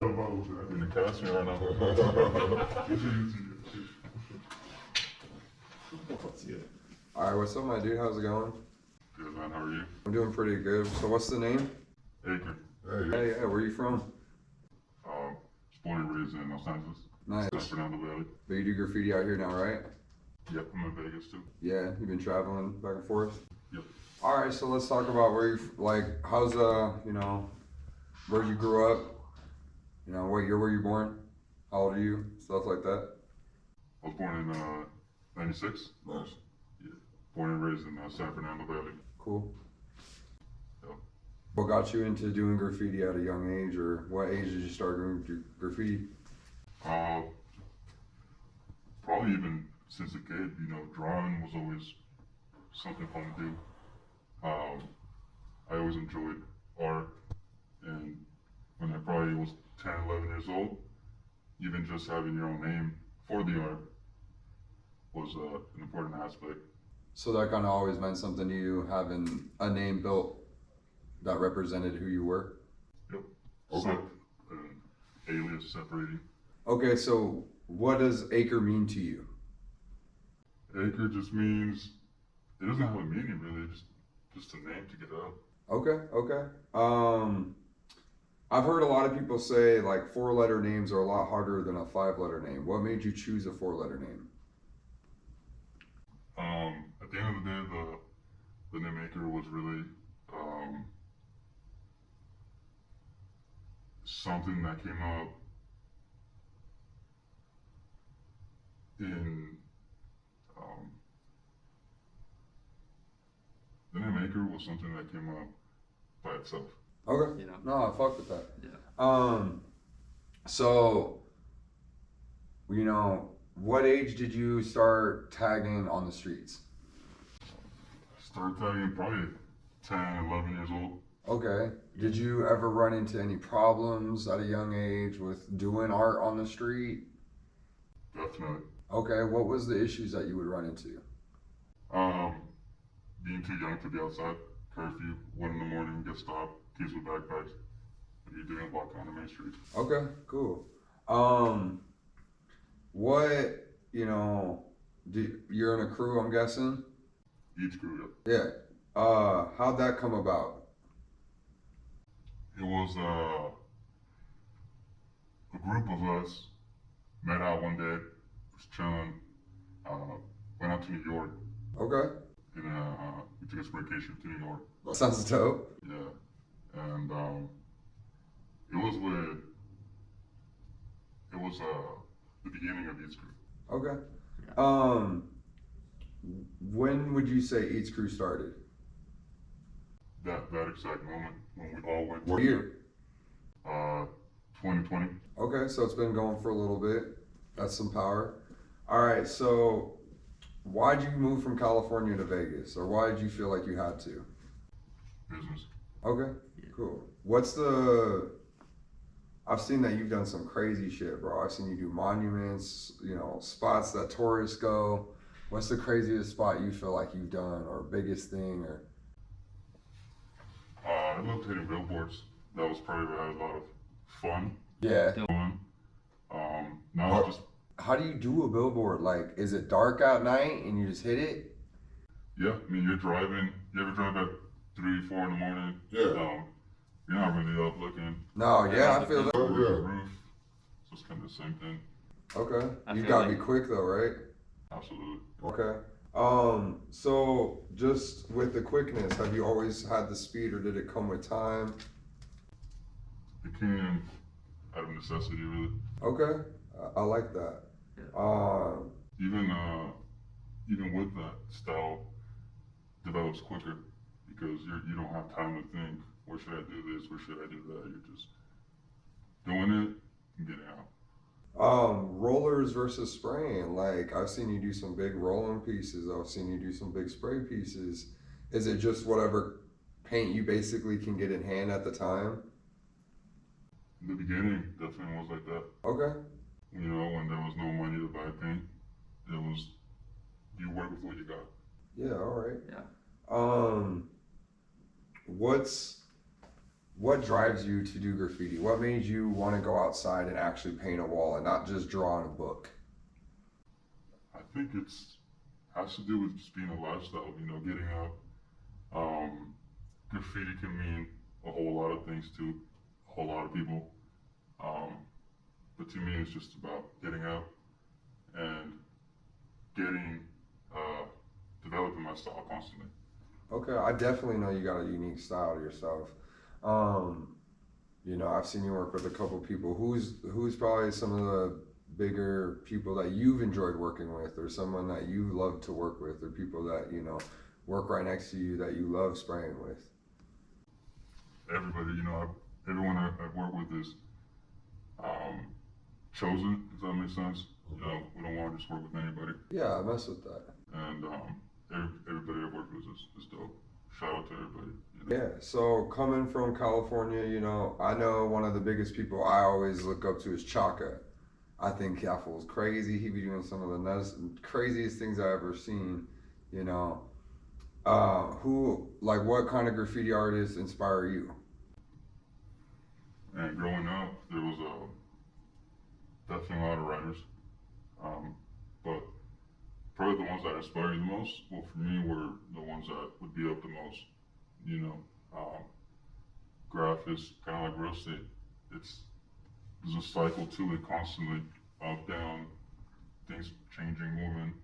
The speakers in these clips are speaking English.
In the cast me right now. Alright, what's up, my dude? How's it going? Good, man. How are you? I'm doing pretty good. So what's the name? Aker. Hey, yeah, where are you from? Born and raised in Los Angeles. Nice. San Fernando Valley. But you do graffiti out here now, right? Yep, I'm in Vegas too. Yeah, you've been traveling back and forth? Yep. Alright, so let's talk about where you, like, how's, where you grew up? You know, what year were you born? How old are you? Stuff like that. I was born in 96. Nice. Yeah. Born and raised in San Fernando Valley. Cool. Yep. What got you into doing graffiti at a young age, or what age did you start doing graffiti? Probably even since a kid, drawing was always something fun to do. I always enjoyed art, and when I probably was 10, 11 years old, even just having your own name for the art was an important aspect. So that kind of always meant something to you, having a name built that represented who you were? Yep. Okay. Alias separating. Okay, so what does Aker mean to you? Aker just means, it doesn't have a meaning really, just a name to get out. Okay. I've heard a lot of people say like 4-letter names are a lot harder than a 5-letter name. What made you choose a 4-letter name? At the end of the day, the name Aker was really something that came up in the name Aker was something that came up by itself. Okay. You know? No, I fuck with that. Yeah. So, what age did you start tagging on the streets? Started tagging probably 10, 11 years old. Okay. Did you ever run into any problems at a young age with doing art on the street? Definitely. Okay, what was the issues that you would run into? Being too young to be outside, curfew, 1 in the morning, get stopped, kids with backpacks, and you didn't walk on the main street. Okay, cool. What, you're in a crew, I'm guessing? Each crew, Yeah. How'd that come about? it was a group of us met out one day, was chilling, went out to New York, Okay. and we took a vacation to New York. That sounds dope. Yeah, and it was the beginning of each crew. Okay. When would you say each crew started? That exact moment when we all went. What year? 2020. Okay, so it's been going for a little bit. That's some power. All right, so why'd you move from California to Vegas, or why did you feel like you had to? Business. Okay, cool. I've seen that you've done some crazy shit, bro. I've seen you do monuments, spots that tourists go. What's the craziest spot you feel like you've done, or biggest thing, or? I loved hitting billboards. That was probably where I had a lot of fun. Yeah. Now just. How do you do a billboard? Like, is it dark at night and you just hit it? Yeah, I mean, you're driving. You ever drive at 3, 4 in the morning? Yeah. You're not really up looking. No, yeah, I feel that. Oh, yeah. Roof. So it's kind of the same thing. Okay. I You feel gotta like- be quick though, right? Absolutely. Okay. So just with the quickness, have you always had the speed, or did it come with time? It came out of necessity, really. Okay. I like that. Even with that, style develops quicker because you don't have time to think, where should I do this, where should I do that? You're just doing it and getting out. Rollers versus spraying. Like, I've seen you do some big rolling pieces. I've seen you do some big spray pieces. Is it just whatever paint you basically can get in hand at the time? In the beginning, definitely was like that. Okay. When there was no money to buy paint, it was, you work with what you got. Yeah, all right. Yeah. What drives you to do graffiti? What made you want to go outside and actually paint a wall and not just draw in a book? I think it's has to do with just being a lifestyle, you know, getting out. Graffiti can mean a whole lot of things to a whole lot of people. Um, but to me, it's just about getting out and getting, uh, developing my style constantly. Okay, I definitely know you got a unique style to yourself. Um, you know, I've seen you work with a couple people. Who's probably some of the bigger people that you've enjoyed working with, or someone that you love to work with, or people that you know work right next to you that you love spraying with? Everybody, you know, everyone I've worked with is um, chosen, if that makes sense. You know, we don't want to just work with anybody. Yeah, I mess with that. And everybody I've worked with is dope. Shout out to everybody. You know? Yeah, so coming from California, you know, I know one of the biggest people I always look up to is Chaka. I think that fool's crazy. He be doing some of the craziest things I ever seen. You know, what kind of graffiti artists inspire you? And growing up, there was definitely a lot of writers, but probably the ones that inspired you the most, well, for me, were the ones that would be up the most. You know, graph is kind of like real estate. There's a cycle to it constantly, up, down, things changing, moving.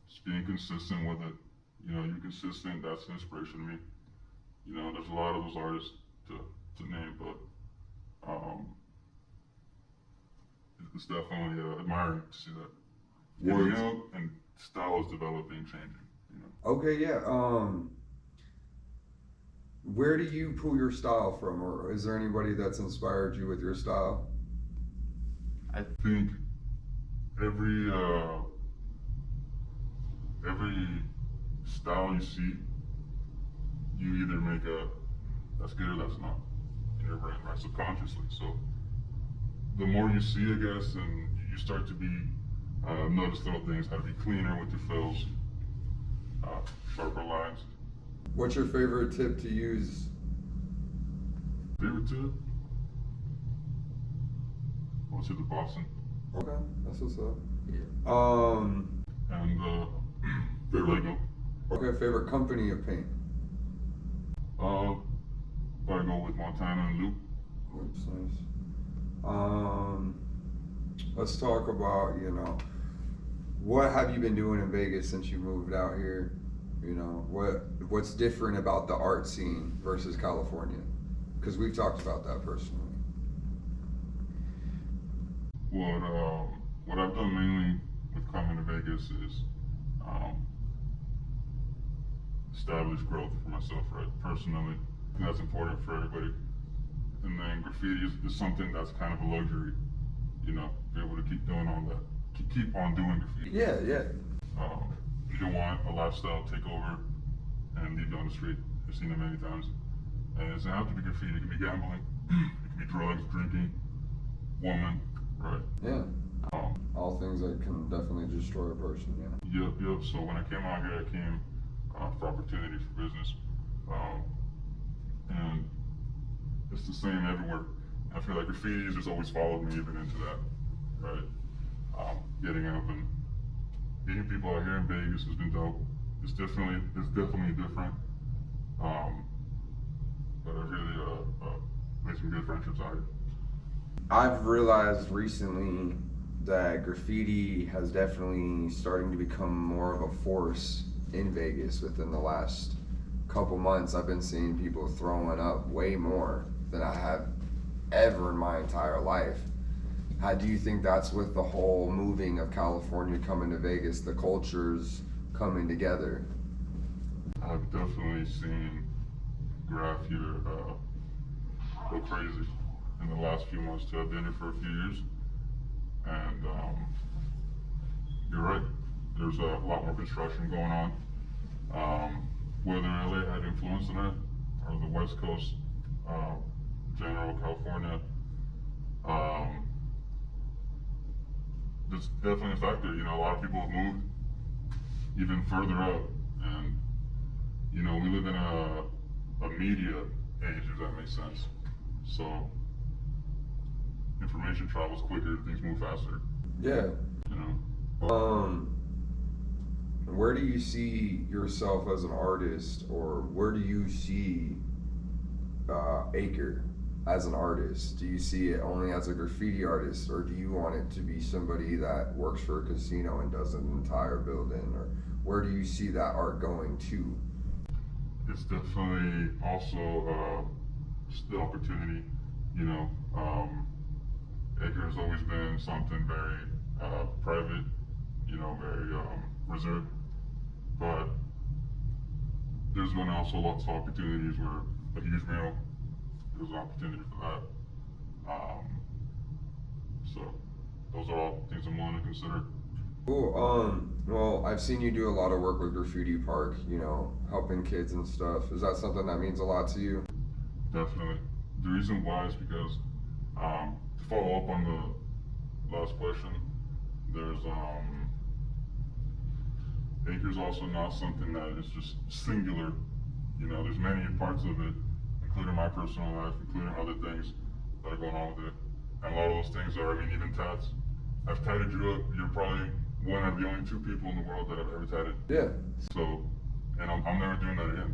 Just being consistent with it. You know, you're consistent, that's an inspiration to me. You know, there's a lot of those artists to name, but it's definitely admiring to see that. Getting out and style is developing, changing, you know. Okay, yeah. Where do you pull your style from, or is there anybody that's inspired you with your style? I think every style you see, you either make a that's good or that's not in your brain, right? Subconsciously. So the more you see, I guess, and you start to be notice little things, how to be cleaner with your fills, sharper lines. What's your favorite tip to use? Favorite tip? What's it, the Boston? Okay, that's what's up. And the Lego. Okay, favorite company of paint? Probably go with Montana and Loop. That's nice. Let's talk about, you know, what have you been doing in Vegas since you moved out here? You know, what's different about the art scene versus California? Because we've talked about that personally. What I've done mainly with coming to Vegas is establish growth for myself, right? Personally, and that's important for everybody. And then graffiti is something that's kind of a luxury, you know, be able to keep doing all that, keep on doing graffiti. Yeah, yeah. You don't want a lifestyle to take over and leave you on the street. I've seen it many times. And it doesn't have to be graffiti, it can be gambling, it can be drugs, drinking, woman, right? Yeah. All things that can definitely destroy a person, yeah. Yep. So when I came out here, I came for opportunity for business. And it's the same everywhere. I feel like graffiti has just always followed me even into that, right? Getting up and meeting people out here in Vegas has been dope. It's definitely different. But I really made some good friendships out here. I've realized recently that graffiti has definitely starting to become more of a force in Vegas within the last couple months. I've been seeing people throwing up way more than I have ever in my entire life. How do you think that's with the whole moving of California coming to Vegas, the cultures coming together? I've definitely seen graph here go crazy in the last few months too. I've been here for a few years, and you're right. There's a lot more construction going on. Whether LA had influence in it or the West Coast, general California, it's definitely a factor. You know, a lot of people have moved even further out, and you know, we live in a a media age, if that makes sense. So information travels quicker, things move faster, Yeah. you know. Where do you see yourself as an artist, or where do you see Aker as an artist? Do you see it only as a graffiti artist, or do you want it to be somebody that works for a casino and does an entire building, or where do you see that art going to? It's definitely also just the opportunity, you know. Aker has always been something very private, you know, very reserved. But there's been also lots of opportunities where a huge mural, there's an opportunity for that. So those are all things I'm willing to consider. Cool. Well, I've seen you do a lot of work with Graffiti Park, you know, helping kids and stuff. Is that something that means a lot to you? Definitely. The reason why is because to follow up on the last question, there's Aker's also not something that is just singular. You know, there's many parts of it, including my personal life, including other things that are going on with it. And a lot of those things are, I mean, even tats. I've tatted you up. You're probably one of the only two people in the world that I've ever tatted. Yeah. So, and I'm never doing that again.